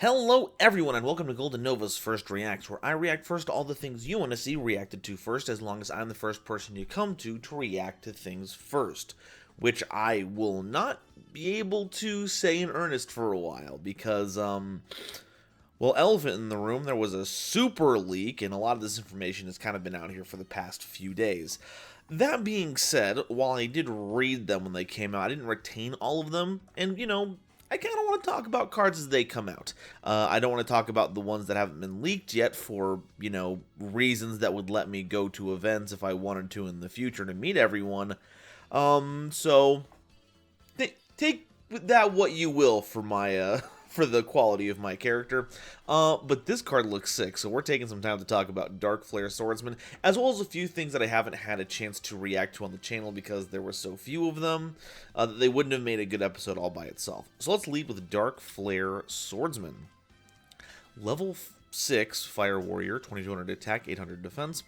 Hello everyone and welcome to Golden Nova's First Reacts, where I react first to all the things you want to see reacted to first, as long as I'm the first person you come to react to things first. Which I will not be able to say in earnest for a while, because, well, elephant in the room, there was a super leak, and a lot of this information has kind of been out here for the past few days. That being said, while I did read them when they came out, I didn't retain all of them, and, I kind of want to talk about cards as they come out. I don't want to talk about the ones that haven't been leaked yet for, reasons that would let me go to events if I wanted to in the future to meet everyone. So take that what you will for my for the quality of my character. But this card looks sick, so we're taking some time to talk about Dark Flare Swordsman, as well as a few things that I haven't had a chance to react to on the channel because there were so few of them that they wouldn't have made a good episode all by itself. So let's lead with Dark Flare Swordsman. Level 6 Fire Warrior, 2200 attack, 800 defense.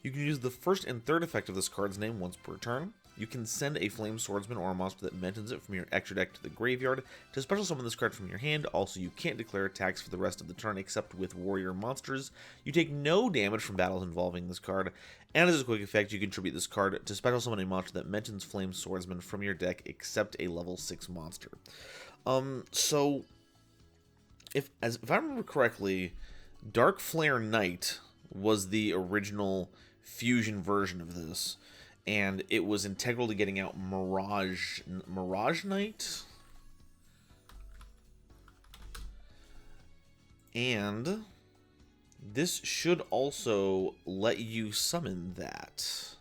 You can use the first and third effect of this card's name once per turn. You can send a Flame Swordsman or a monster that mentions it from your extra deck to the graveyard to special summon this card from your hand. Also, you can't declare attacks for the rest of the turn except with warrior monsters. You take no damage from battles involving this card. And as a quick effect, you contribute this card to special summon a monster that mentions Flame Swordsman from your deck except a level 6 monster. So, if I remember correctly, Dark Flare Knight was the original fusion version of this, and it was integral to getting out Mirage Knight, and this should also let you summon that.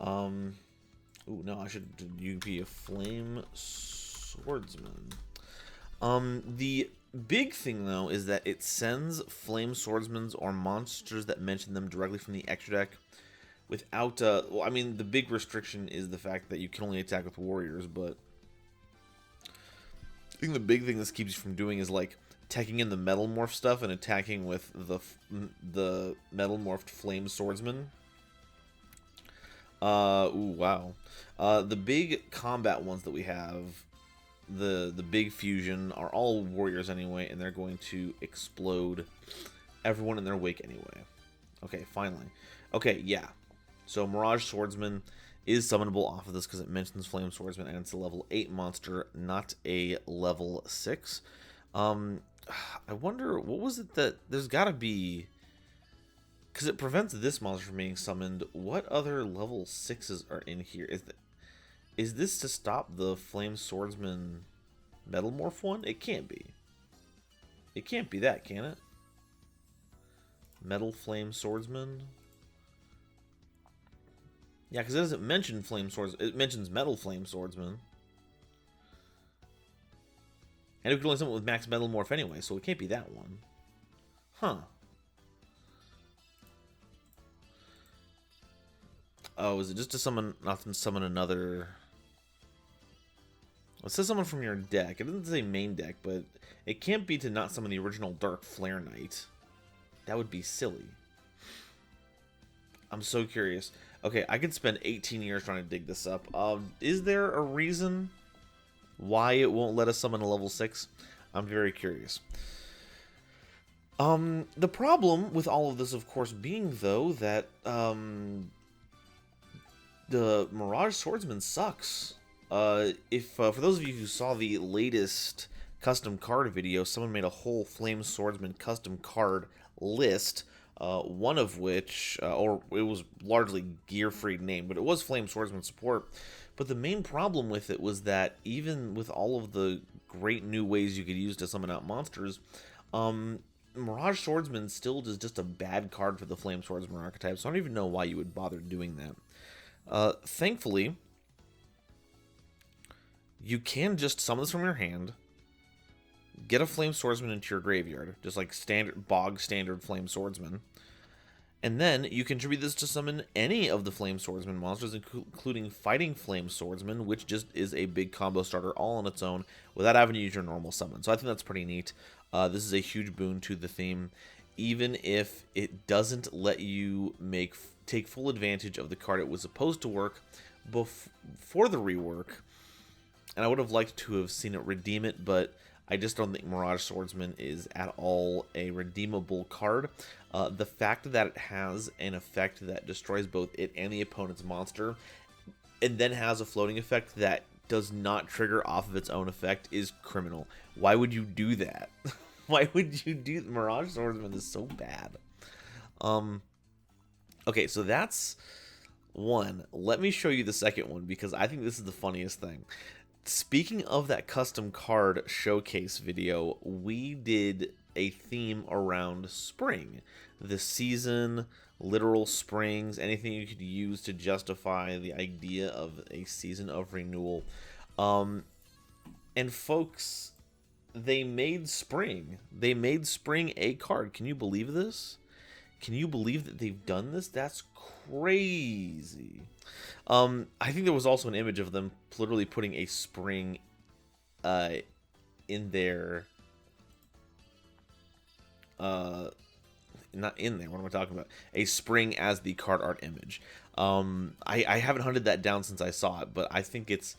Ooh, no, you be a Flame Swordsman. The big thing, though, is that it sends Flame Swordsmans or monsters that mention them directly from the extra deck without, well, I mean, the big restriction is the fact that you can only attack with warriors, but I think the big thing this keeps you from doing is, like, teching in the Metal Morph stuff and attacking with the Metal Morphed Flame Swordsman. Ooh, wow. The big combat ones that we have, the big fusion, are all warriors anyway, and they're going to explode everyone in their wake anyway. Okay, finally. Okay, yeah. So Mirage Swordsman is summonable off of this because it mentions Flame Swordsman, and it's a level 8 monster, not a level 6. I wonder, what was it that, there's gotta be, because it prevents this monster from being summoned, what other level 6s are in here? Is this to stop the Flame Swordsman Metal Morph one? It can't be. It can't be that, can it? Metal Flame Swordsman? Yeah, because it doesn't mention Flame Swords. It mentions Metal Flame Swordsman. And it could only summon with max Metal Morph anyway, so it can't be that one. Huh. Oh, is it just to summon, not to summon another... It says someone from your deck. It doesn't say main deck, but it can't be to not summon the original Dark Flare Knight. That would be silly. I'm so curious. Okay, I could spend 18 years trying to dig this up. Is there a reason why it won't let us summon a level 6? I'm very curious. The problem with all of this, of course, being, though, that the Mirage Swordsman sucks. For those of you who saw the latest custom card video, someone made a whole Flame Swordsman custom card list, one of which, or it was largely gear-free name, but it was Flame Swordsman support. But the main problem with it was that even with all of the great new ways you could use to summon out monsters, Mirage Swordsman still is just a bad card for the Flame Swordsman archetype, so I don't even know why you would bother doing that. Thankfully, you can just summon this from your hand, get a Flame Swordsman into your graveyard, just like standard Flame Swordsman, and then you contribute this to summon any of the Flame Swordsman monsters, including Fighting Flame Swordsman, which just is a big combo starter all on its own, without having to use your normal summon. So I think that's pretty neat. This is a huge boon to the theme, even if it doesn't let you take full advantage of the card it was supposed to work before the rework. And I would have liked to have seen it redeem it, but I just don't think Mirage Swordsman is at all a redeemable card. The fact that it has an effect that destroys both it and the opponent's monster, and then has a floating effect that does not trigger off of its own effect is criminal. Why would you do that? Why would you do Mirage Swordsman is so bad. Okay, so that's one. Let me show you the second one because I think this is the funniest thing. Speaking of that custom card showcase video, we did a theme around spring. The season, literal springs, anything you could use to justify the idea of a season of renewal. And folks, they made spring. They made spring a card. Can you believe this? Can you believe that they've done this? That's crazy. I think there was also an image of them literally putting a spring in their not in there. What am I talking about? A spring as the card art image. I haven't hunted that down since I saw it, but I think it's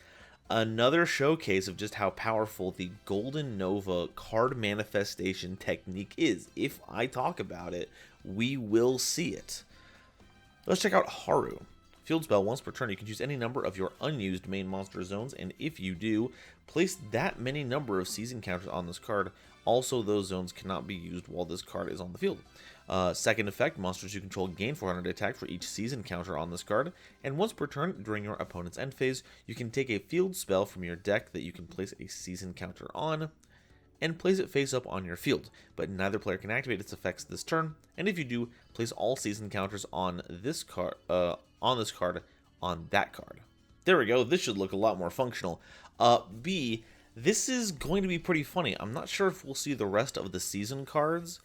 another showcase of just how powerful the Golden Nova card manifestation technique is. If I talk about it, we will see it. Let's check out Haru. Field spell, once per turn, you can choose any number of your unused main monster zones, and if you do, place that many number of season counters on this card. Also, those zones cannot be used while this card is on the field. Second effect, monsters you control gain 400 attack for each season counter on this card, and once per turn during your opponent's end phase, you can take a field spell from your deck that you can place a season counter on, and place it face up on your field, but neither player can activate its effects this turn, and if you do, place all season counters on this card on that card. There we go, this should look a lot more functional. B, this is going to be pretty funny. I'm not sure if we'll see the rest of the season cards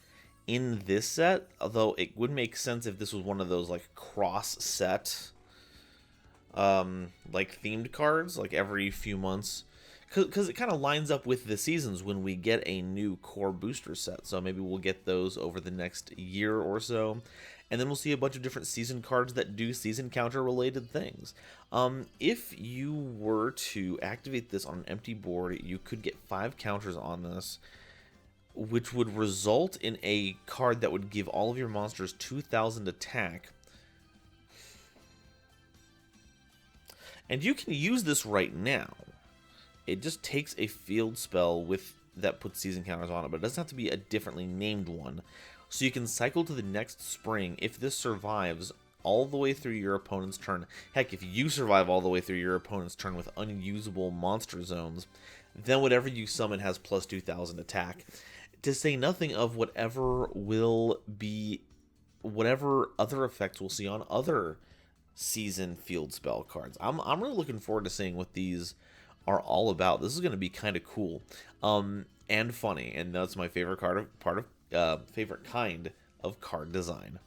in this set, although it would make sense if this was one of those like cross set like themed cards, like every few months. Because it kind of lines up with the seasons when we get a new core booster set. So maybe we'll get those over the next year or so. And then we'll see a bunch of different season cards that do season counter related things. If you were to activate this on an empty board, you could get 5 counters on this, which would result in a card that would give all of your monsters 2,000 attack. And you can use this right now. It just takes a field spell that puts season counters on it, but it doesn't have to be a differently named one. So you can cycle to the next spring if this survives all the way through your opponent's turn. Heck, if you survive all the way through your opponent's turn with unusable monster zones, then whatever you summon has plus 2,000 attack. To say nothing of whatever other effects we'll see on other season field spell cards. I'm really looking forward to seeing what these are all about. This is going to be kind of cool and funny, and that's my favorite favorite kind of card design.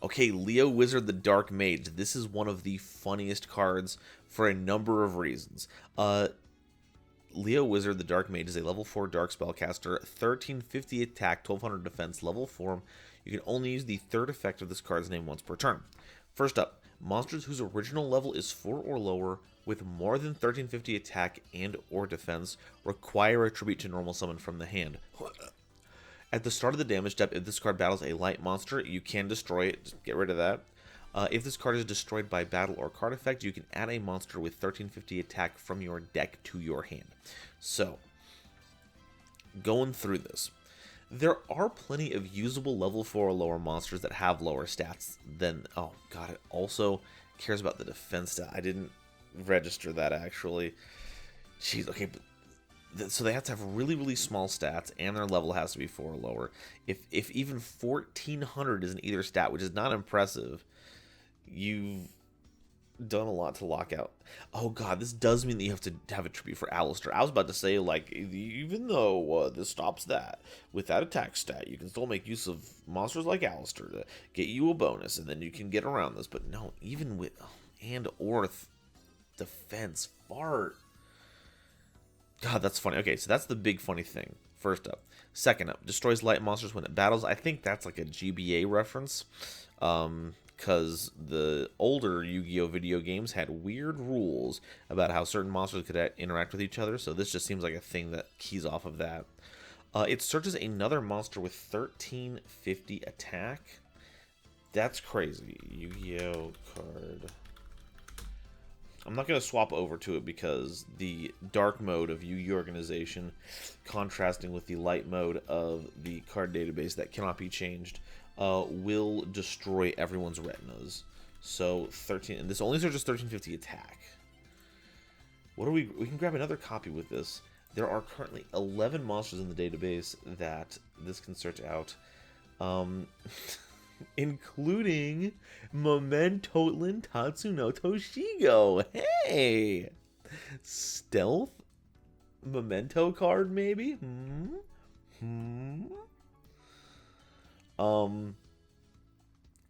Okay, Leo Wizard the Dark Mage. This is one of the funniest cards for a number of reasons. Leo Wizard the Dark Mage is a level 4 dark spellcaster, 1350 attack, 1200 defense, level 4. You can only use the third effect of this card's name once per turn. First up, monsters whose original level is 4 or lower with more than 1350 attack and or defense require a tribute to normal summon from the hand. At the start of the damage step, if this card battles a light monster, you can destroy it. Just get rid of that. If this card is destroyed by battle or card effect, you can add a monster with 1350 attack from your deck to your hand. So, going through this, there are plenty of usable level 4 or lower monsters that have lower stats than... Oh, God, it also cares about the defense stat. I didn't register that, actually. Jeez, okay, but so they have to have really, really small stats, and their level has to be 4 or lower. If even 1,400 is an either stat, which is not impressive, you've done a lot to lock out. Oh god, this does mean that you have to have a tribute for Alistair. I was about to say, like, even though this stops that, with that attack stat, you can still make use of monsters like Alistair to get you a bonus, and then you can get around this. But no, even with... and Orth defense, fart. God, that's funny. Okay, so that's the big funny thing. First up. Second up, destroys light monsters when it battles. I think that's like a GBA reference. because the older Yu-Gi-Oh video games had weird rules about how certain monsters could interact with each other, so this just seems like a thing that keys off of that. It searches another monster with 1350 attack. That's crazy. Yu-Gi-Oh card. I'm not going to swap over to it because the dark mode of Yu-Gi-Oh! Organization contrasting with the light mode of the card database that cannot be changed will destroy everyone's retinas. So 13, and this only searches 1350 attack. What are we can grab another copy with this. There are currently 11 monsters in the database that this can search out. Including Momentotlin Tatsuno Toshigo. Hey! Stealth? Memento card, maybe?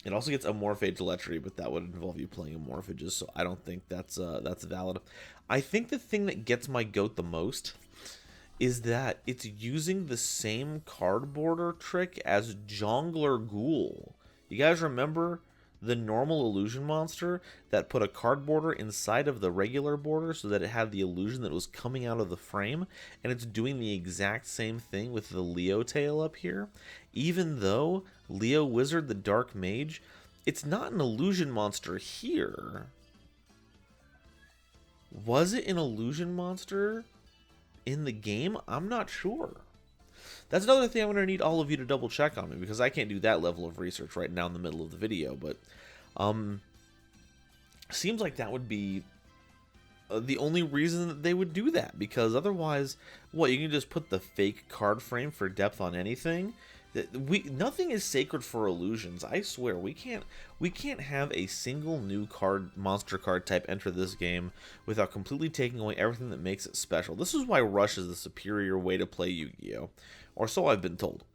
It also gets Amorphage Lechery, but that would involve you playing Amorphages, so I don't think that's valid. I think the thing that gets my goat the most is that it's using the same card border trick as Jongler Ghoul. You guys remember the normal illusion monster that put a card border inside of the regular border so that it had the illusion that was coming out of the frame? And it's doing the exact same thing with the Leo tail up here. Even though Leo Wizard, the Dark Mage, it's not an illusion monster here. Was it an illusion monster in the game? I'm not sure. That's another thing I'm going to need all of you to double check on me, because I can't do that level of research right now in the middle of the video, but seems like that would be the only reason that they would do that, because otherwise, what, you can just put the fake card frame for depth on anything? Nothing is sacred for illusions. I swear, we can't have a single new monster card type enter this game without completely taking away everything that makes it special. This is why Rush is the superior way to play Yu-Gi-Oh! Or so I've been told.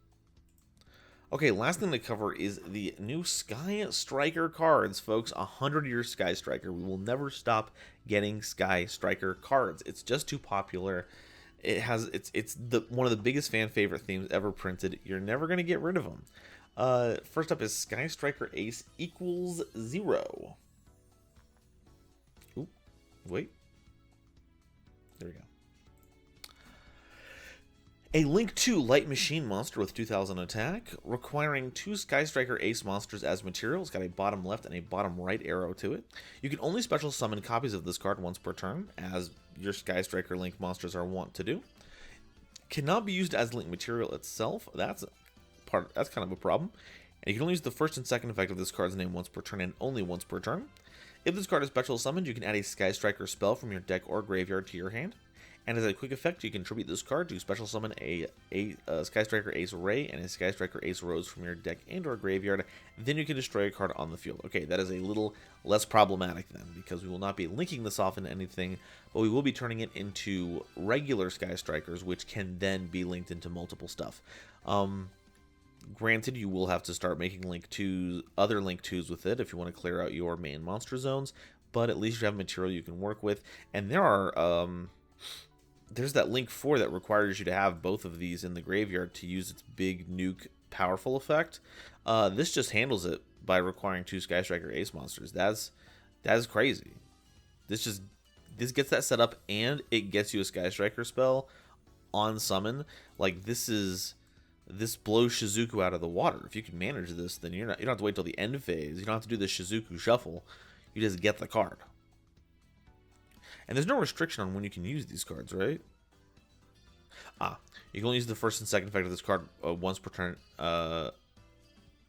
Okay, last thing to cover is the new Sky Striker cards, folks. 100-year Sky Striker. We will never stop getting Sky Striker cards. It's just too popular. It's one of the biggest fan favorite themes ever printed. You're never going to get rid of them. First up is Sky Striker Ace equals 0. Oop, wait. There we go. A Link 2 Light Machine monster with 2000 attack, requiring 2 Sky Striker Ace monsters as material. It's got a bottom left and a bottom right arrow to it. You can only special summon copies of this card once per turn, as your Sky Striker Link monsters are wont to do. Cannot be used as Link material itself. That's kind of a problem. And you can only use the first and second effect of this card's name once per turn and only once per turn. If this card is special summoned, you can add a Sky Striker spell from your deck or graveyard to your hand. And as a quick effect, you can tribute this card to special summon a Sky Striker Ace Ray and a Sky Striker Ace Rose from your deck and or graveyard. Then you can destroy a card on the field. Okay, that is a little less problematic then, because we will not be linking this off into anything, but we will be turning it into regular Sky Strikers, which can then be linked into multiple stuff. Granted, you will have to start making other Link 2s with it if you want to clear out your main monster zones, but at least you have material you can work with. And there are... there's that Link 4 that requires you to have both of these in the graveyard to use its big nuke powerful effect. This just handles it by requiring 2 Sky Striker Ace monsters. That's crazy. This gets that set up, and it gets you a Sky Striker spell on summon. Like, this blows Shizuku out of the water. If you can manage this, then you don't have to wait till the end phase. You don't have to do the Shizuku shuffle. You just get the card. And there's no restriction on when you can use these cards, right? You can only use the first and second effect of this card once per turn. You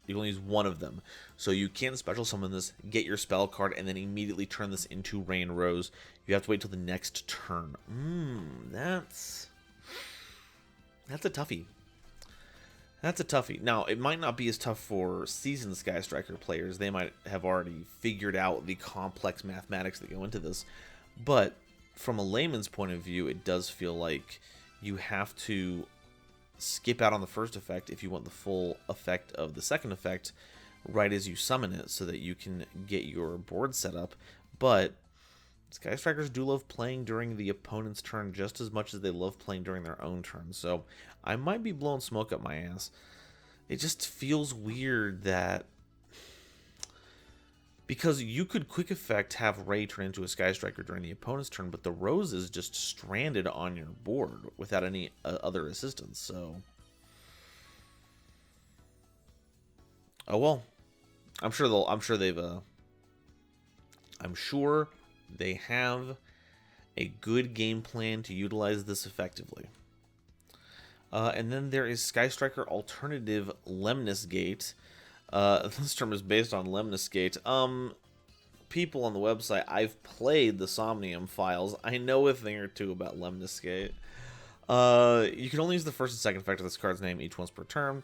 can only use one of them. So you can special summon this, get your spell card, and then immediately turn this into Rain Rose. You have to wait till the next turn. That's a toughie. That's a toughie. Now, it might not be as tough for seasoned Sky Striker players. They might have already figured out the complex mathematics that go into this. But from a layman's point of view, it does feel like you have to skip out on the first effect if you want the full effect of the second effect right as you summon it so that you can get your board set up. But Sky Strikers do love playing during the opponent's turn just as much as they love playing during their own turn. So I might be blowing smoke up my ass. It just feels weird that Because you could quick effect have Ray turn into a Sky Striker during the opponent's turn, but the Rose is just stranded on your board without any other assistance. So, oh well, I'm sure they'll. I'm sure they've. I'm sure they have a good game plan to utilize this effectively. And then there is Sky Striker Alternative Lemnis Gate. This term is based on Lemnis Gate. People on the website, I've played the Somnium files. I know a thing or two about Lemnis Gate. You can only use the first and second effect of this card's name each once per turn.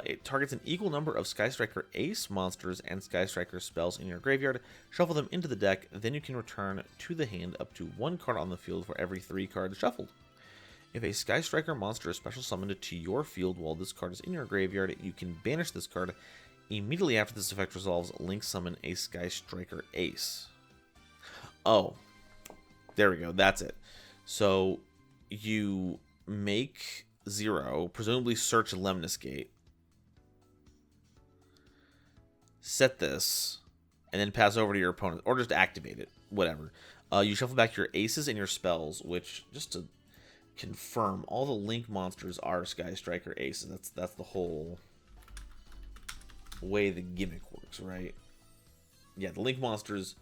It targets an equal number of Sky Striker Ace monsters and Sky Striker spells in your graveyard. Shuffle them into the deck, then you can return to the hand up to 1 card on the field for every 3 cards shuffled. If a Sky Striker monster is special summoned to your field while this card is in your graveyard, you can banish this card. Immediately after this effect resolves, link summon a Sky Striker Ace. Oh, there we go. That's it. So you make 0, presumably search Lemnis Gate, set this, and then pass over to your opponent, or just activate it, whatever. You shuffle back your aces and your spells, which, just to confirm, all the link monsters are Sky Striker Aces. That's the whole way the gimmick works, right? Yeah, the link monsters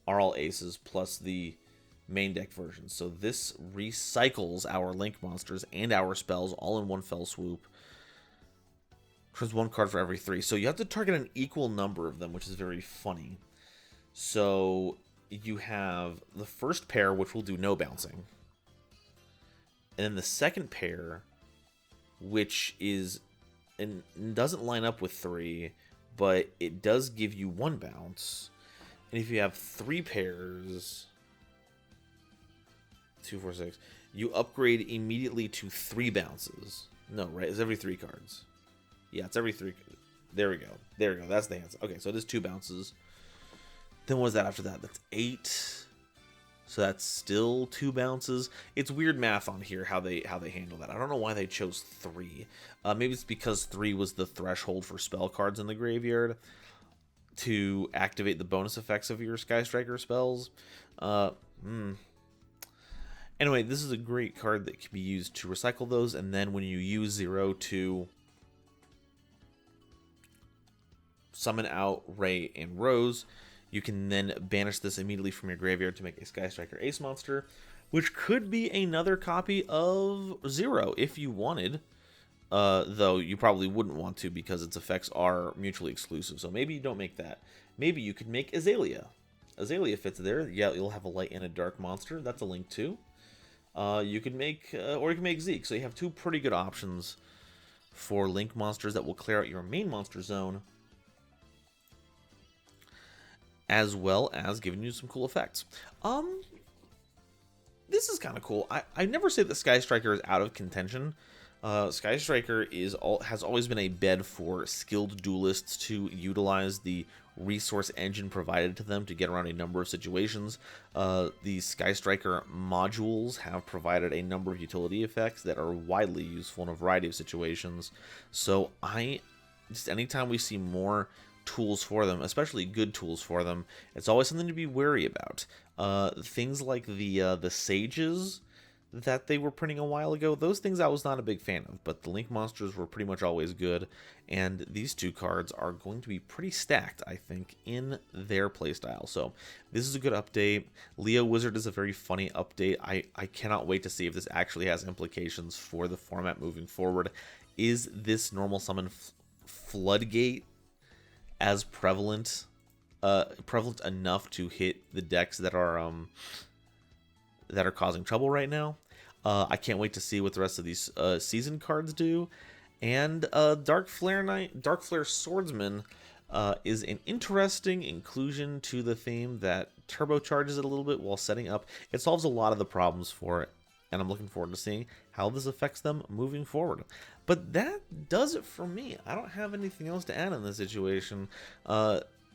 are all aces plus the main deck version. So this recycles our link monsters and our spells all in one fell swoop. There's 1 card for every 3. So you have to target an equal number of them, which is very funny. So you have the first pair, which will do no bouncing. And then the second pair, which is and doesn't line up with 3, but it does give you 1 bounce. And if you have 3 pairs, 2, 4, 6, you upgrade immediately to 3 bounces. No, right? It's every 3 cards. Yeah, it's every 3. There we go. There we go. That's the answer. Okay, so it is 2 bounces. Then what is that after that? That's 8. So that's still 2 bounces. It's weird math on here how they handle that. I don't know why they chose 3. Maybe it's because 3 was the threshold for spell cards in the graveyard to activate the bonus effects of your Sky Striker spells. Anyway, this is a great card that can be used to recycle those, and then when you use 0 to summon out Ray and Rose, you can then banish this immediately from your graveyard to make a Sky Striker Ace monster, which could be another copy of 0 if you wanted. Though you probably wouldn't want to because its effects are mutually exclusive. So maybe you don't make that. Maybe you could make Azalea. Azalea fits there. Yeah, you'll have a light and a dark monster. That's a link too. You could make, or you can make Zeke. So you have 2 pretty good options for link monsters that will clear out your main monster zone, as well as giving you some cool effects. This is kind of cool. I never say that Sky Striker is out of contention. Sky Striker has always been a bed for skilled duelists to utilize the resource engine provided to them to get around a number of situations. The Sky Striker modules have provided a number of utility effects that are widely useful in a variety of situations. So just anytime we see more tools for them, especially good tools for them, it's always something to be wary about. Things like the sages that they were printing a while ago, those things I was not a big fan of, but the link monsters were pretty much always good, and these 2 cards are going to be pretty stacked, I think, in their playstyle. So this is a good update. Leo Wizard is a very funny update. I cannot wait to see if this actually has implications for the format moving forward. Is this normal summon Floodgate as prevalent enough to hit the decks that are causing trouble right now? I can't wait to see what the rest of these season cards do. And Dark Flare Swordsman is an interesting inclusion to the theme that turbocharges it a little bit while setting up. It solves a lot of the problems for it, and I'm looking forward to seeing how this affects them moving forward. But that does it for me. I don't have anything else to add in this situation.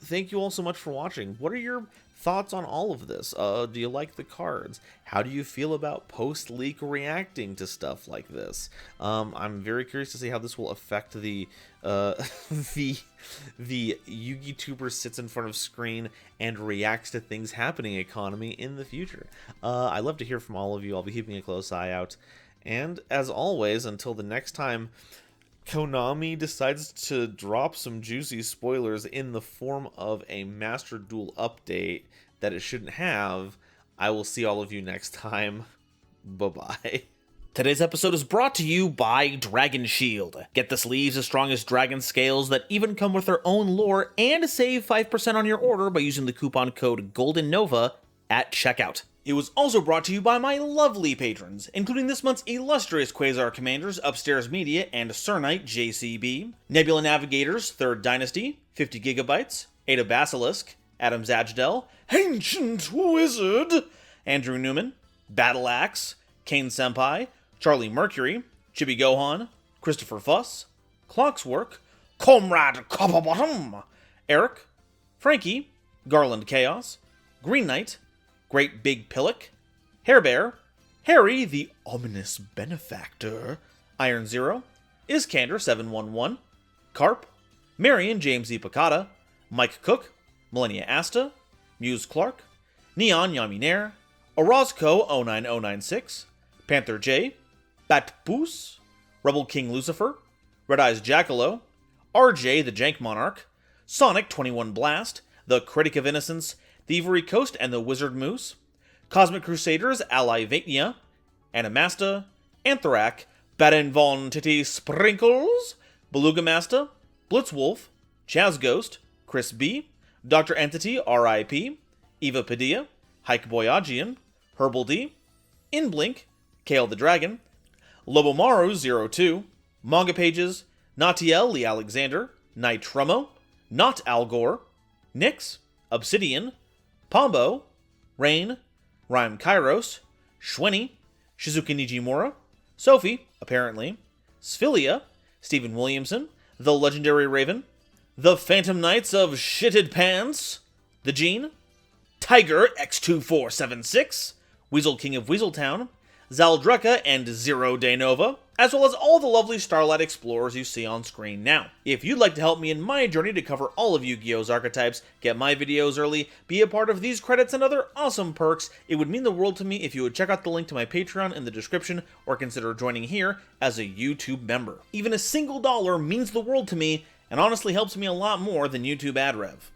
thank you all so much for watching. What are your thoughts on all of this? Do you like the cards? How do you feel about post-leak reacting to stuff like this? I'm very curious to see how this will affect the the YouTuber sits in front of screen and reacts to things happening economy in the future. I'd love to hear from all of you. I'll be keeping a close eye out. And as always, until the next time Konami decides to drop some juicy spoilers in the form of a Master Duel update that it shouldn't have, I will see all of you next time. Bye-bye. Today's episode is brought to you by Dragon Shield. Get the sleeves as strong as dragon scales that even come with their own lore, and save 5% on your order by using the coupon code GoldenNova at checkout. It was also brought to you by my lovely patrons, including this month's illustrious Quasar Commanders, Upstairs Media, and Cernite JCB, Nebula Navigators, 3rd Dynasty, 50 Gigabytes, Ada Basilisk, Adam Zajdel, Ancient Wizard, Andrew Newman, Battle Axe, Kane Senpai, Charlie Mercury, Chibi Gohan, Christopher Fuss, Clockswork, Comrade Copperbottom, Eric, Frankie, Garland Chaos, Green Knight, Great Big Pillock, Hairbear, Harry the Ominous Benefactor, Iron Zero, Iskander711, Carp, Marion James E. Picata, Mike Cook, Millennia Asta, Muse Clark, Neon Yaminer, Orozco 09096, Panther J, Bat Poos, Rebel King Lucifer, Red Eyes Jackalow, RJ the Jank Monarch, Sonic 21 Blast, The Critic of Innocence, Thievery Coast and the Wizard Moose, Cosmic Crusaders Ally Vatnia, Animasta, Anthrak, Baden Von Titty Sprinkles, Beluga Masta, Blitzwolf, Chaz Ghost, Chris B, Dr. Entity RIP, Eva Padilla, Hike Boyagian, Herbal D, Inblink, Kale the Dragon, Lobomaru 02, Manga Pages, Natiel Lee Alexander, Night Trummo, Not Al Gore, Nyx, Obsidian, Pombo, Rain, Rhyme Kairos, Shwenny, Shizuka Nijimura, Sophie, apparently, Sphilia, Stephen Williamson, The Legendary Raven, The Phantom Knights of Shitted Pants, The Gene, Tiger X2476, Weasel King of Weaseltown, Zaldreka and Zero De Nova, as well as all the lovely Starlight Explorers you see on screen now. If you'd like to help me in my journey to cover all of Yu-Gi-Oh's archetypes, get my videos early, be a part of these credits and other awesome perks, it would mean the world to me if you would check out the link to my Patreon in the description or consider joining here as a YouTube member. Even a single dollar means the world to me and honestly helps me a lot more than YouTube ad rev.